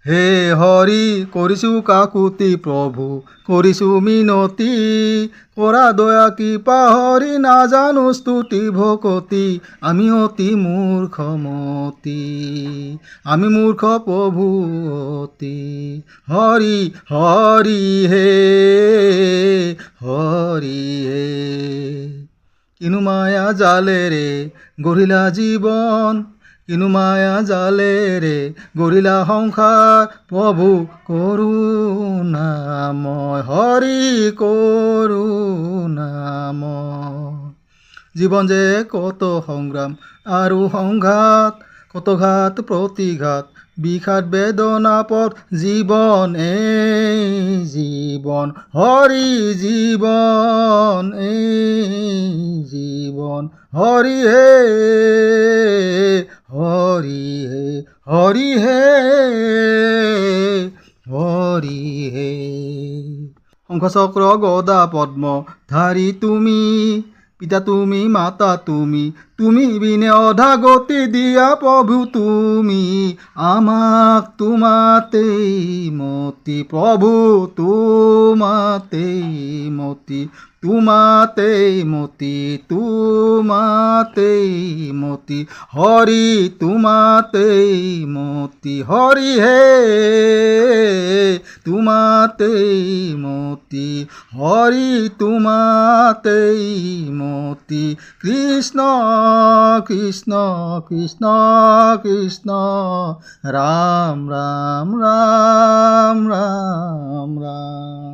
হে হৰি কৰিছোঁ কাকুতি প্ৰভু কৰিছোঁ মিনতি কৰা দয়া কৃপা হৰি নাজানো স্তুতি ভকতি আমি অতি মূৰ্খমতি আমি মূৰ্খ প্ৰভু অতি হৰি হৰি হে হৰি হে কিনো মায়া জালেৰে গঢ়িলা জীৱন কিনো মায়া জালেৰে গঢ়িলা সংসাৰ প্ৰভু কৰোণাময় হৰি কৰোণাময় জীৱন যে কত সংগ্ৰাম আৰু সংঘাত কত ঘাত প্ৰতিঘাত বিষাদ বেদনা পথ জীৱন জীৱন হৰি জীৱন জীৱন হৰি হে হৰি হে হৰি হে হৰি হে শংখচক্ৰ গদা পদ্ম ধাৰি তুমি পিতা তুমি মাতা তুমি বিনে অধা গতি দিয়া প্ৰভু তুমি আমাক তোমাতেই মতি প্ৰভু তোমাতেই মতি তোমাতেই মতি তোমাতেই মতি হৰি তোমাতেই মতি হৰি হে তোমাতেই মতি হৰি তোমাতেই মতি কৃষ্ণ কৃষ্ণ কৃষ্ণ কৃষ্ণ ৰাম ৰাম ৰাম ৰাম ৰাম